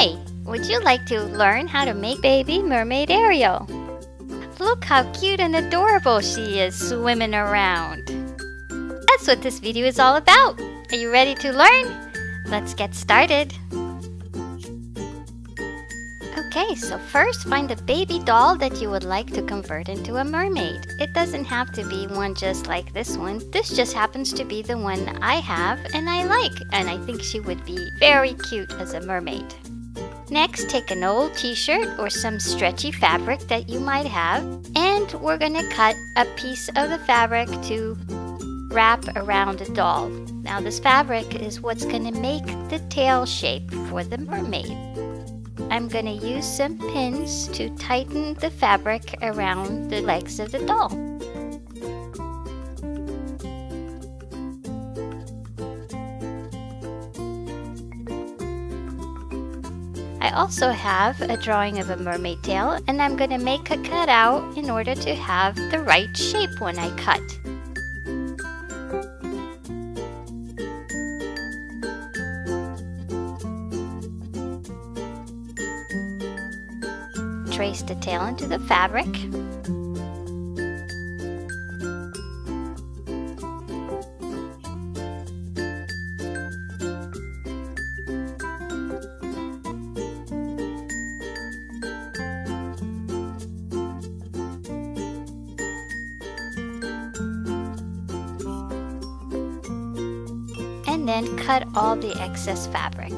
Hi! Would you like to learn how to make baby mermaid Ariel? Look how cute and adorable she is swimming around. That's what this video is all about. Are you ready to learn? Let's get started. Okay, so first find a baby doll that you would like to convert into a mermaid. It doesn't have to be one just like this one. This just happens to be the one I have and I like, and I think she would be very cute as a mermaid. Next, take an old t-shirt or some stretchy fabric that you might have, and we're gonna cut a piece of the fabric to wrap around the doll. Now this fabric is what's gonna make the tail shape for the mermaid. I'm going to use some pins to tighten the fabric around the legs of the doll. I also have a drawing of a mermaid tail, and I'm going to make a cutout in order to have the right shape when I cut. Trace the tail into the fabric. And then cut all the excess fabric.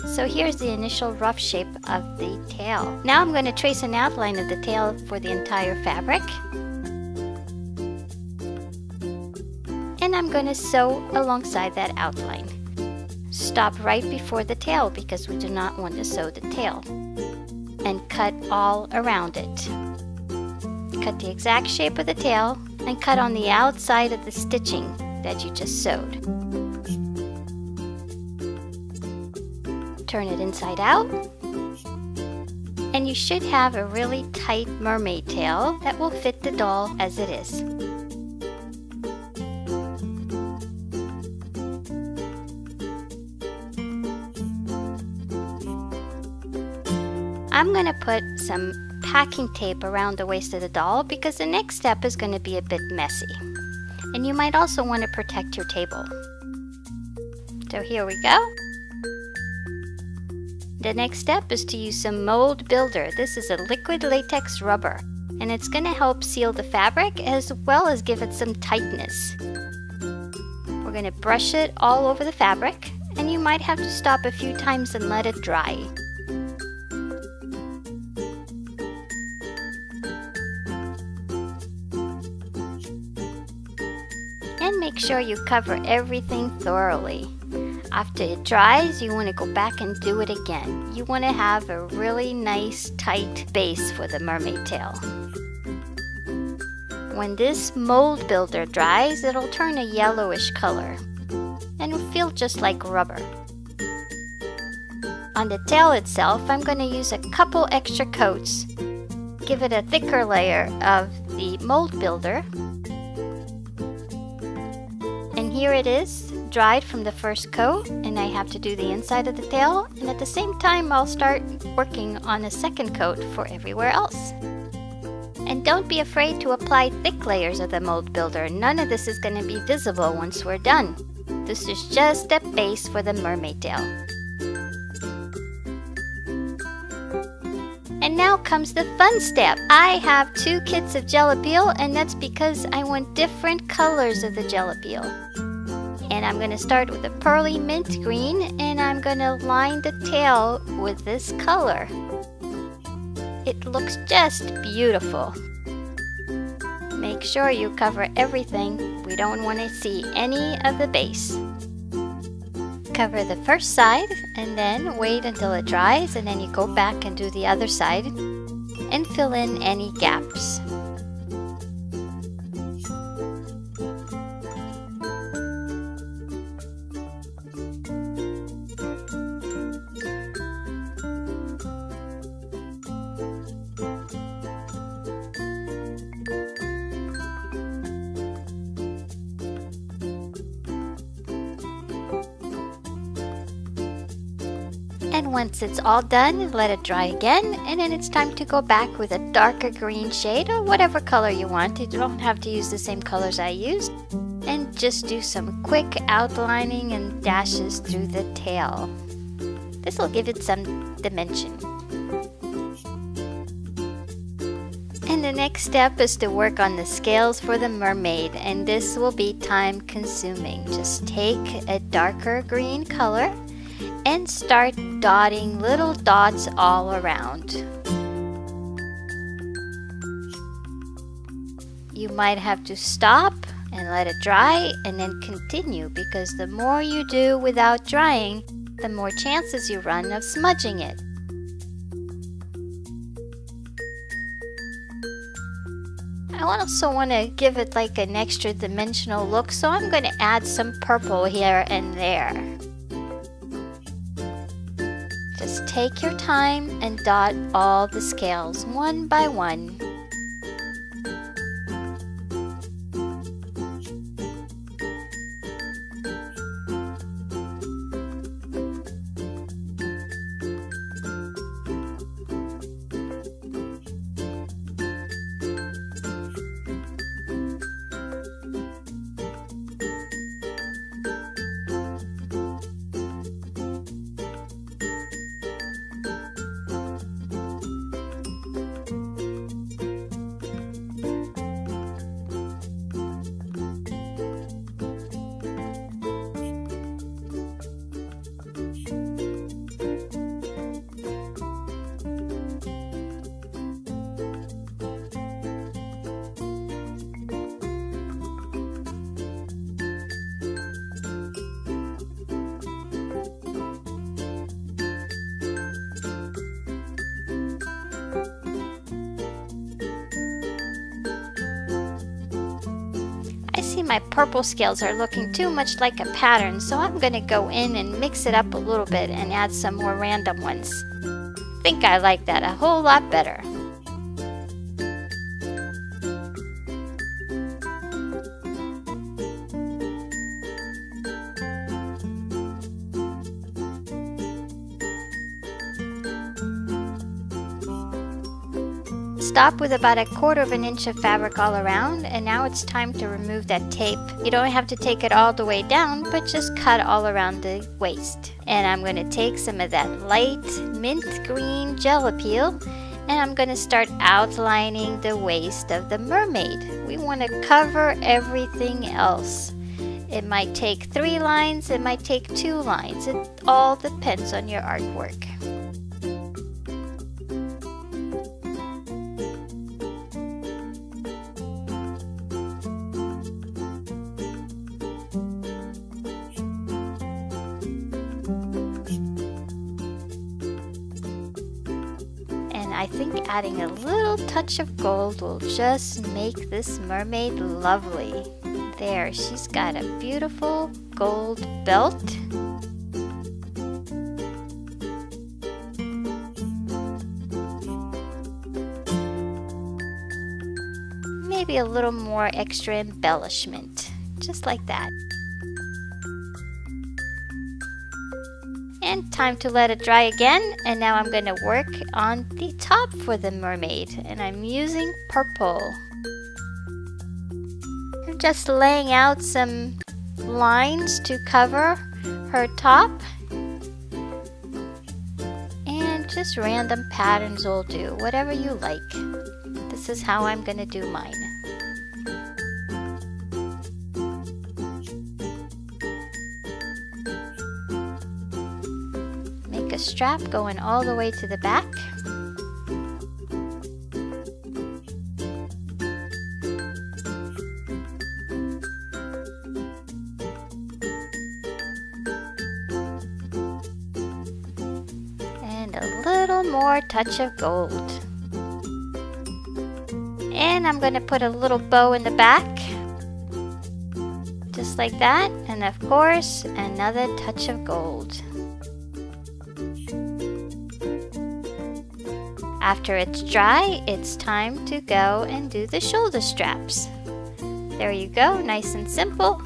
So here's the initial rough shape of the tail. Now I'm going to trace an outline of the tail for the entire fabric. And I'm going to sew alongside that outline. Stop right before the tail because we do not want to sew the tail. And cut all around it. Cut the exact shape of the tail and cut on the outside of the stitching that you just sewed. Turn it inside out, and you should have a really tight mermaid tail that will fit the doll as it is. I'm going to put some packing tape around the waist of the doll because the next step is going to be a bit messy, and you might also want to protect your table. So here we go. The next step is to use some mold builder. This is a liquid latex rubber, and it's going to help seal the fabric as well as give it some tightness. We're going to brush it all over the fabric, and you might have to stop a few times and let it dry. And make sure you cover everything thoroughly. After it dries, you want to go back and do it again. You want to have a really nice, tight base for the mermaid tail. When this mold builder dries, it'll turn a yellowish color and will feel just like rubber. On the tail itself, I'm going to use a couple extra coats. Give it a thicker layer of the mold builder. And here it is, dried from the first coat, and I have to do the inside of the tail, and at the same time I'll start working on a second coat for everywhere else. And don't be afraid to apply thick layers of the mold builder. None of this is going to be visible once we're done. This is just a base for the mermaid tail. And now comes the fun step. I have 2 kits of Gelapeel, and that's because I want different colors of the Gelapeel. And I'm going to start with a pearly mint green, and I'm going to line the tail with this color. It looks just beautiful. Make sure you cover everything. We don't want to see any of the base. Cover the first side and then wait until it dries, and then you go back and do the other side and fill in any gaps. And once it's all done, let it dry again, and then it's time to go back with a darker green shade or whatever color you want. You don't have to use the same colors I used. And just do some quick outlining and dashes through the tail. This will give it some dimension. And the next step is to work on the scales for the mermaid, and this will be time consuming. Just take a darker green color and start dotting little dots all around. You might have to stop and let it dry and then continue, because the more you do without drying, the more chances you run of smudging it. I also want to give it like an extra dimensional look, so I'm going to add some purple here and there. Just take your time and dot all the scales one by one. See, my purple scales are looking too much like a pattern, so I'm going to go in and mix it up a little bit and add some more random ones. I think I like that a whole lot better. Stop with about 1/4 of an inch of fabric all around, and now it's time to remove that tape. You don't have to take it all the way down, but just cut all around the waist. And I'm going to take some of that light mint green Gelapeel, and I'm going to start outlining the waist of the mermaid. We want to cover everything else. It might take 3 lines, it might take 2 lines. It all depends on your artwork. I think adding a little touch of gold will just make this mermaid lovely. There, she's got a beautiful gold belt. Maybe a little more extra embellishment, just like that. And time to let it dry again, and now I'm going to work on the top for the mermaid, and I'm using purple. I'm just laying out some lines to cover her top, and just random patterns will do, whatever you like. This is how I'm going to do mine. A strap going all the way to the back. And a little more touch of gold. And I'm going to put a little bow in the back, just like that, and of course another touch of gold. After it's dry, it's time to go and do the shoulder straps. There you go, nice and simple.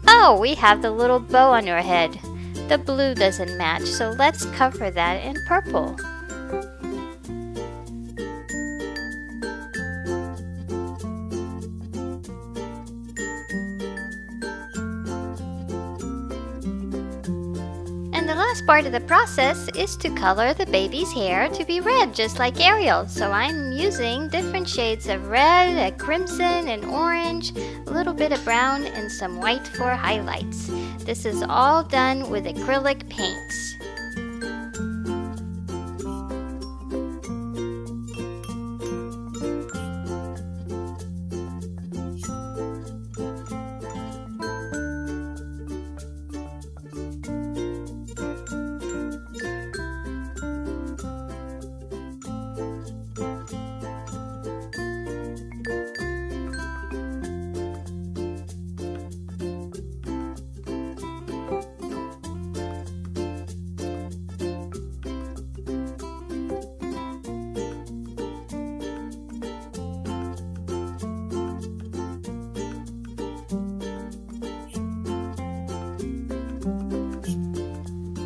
Oh, we have the little bow on her head. The blue doesn't match, so let's cover that in purple. And the last part of the process is to color the baby's hair to be red, just like Ariel. So I'm using different shades of red, a crimson, and orange, a little bit of brown, and some white for highlights. This is all done with acrylic paints.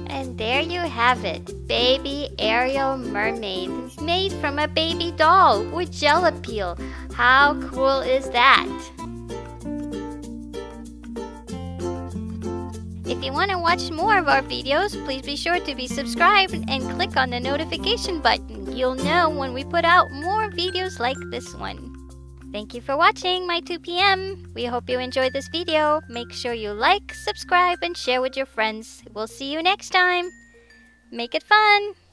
And there you have it, baby Ariel Mermaid, made from a baby doll with Gelapeel. How cool is that? If you want to watch more of our videos, please be sure to be subscribed and click on the notification button. You'll know when we put out more videos like this one. Thank you for watching MyTubePM. We hope you enjoyed this video. Make sure you like, subscribe, and share with your friends. We'll see you next time. Make it fun!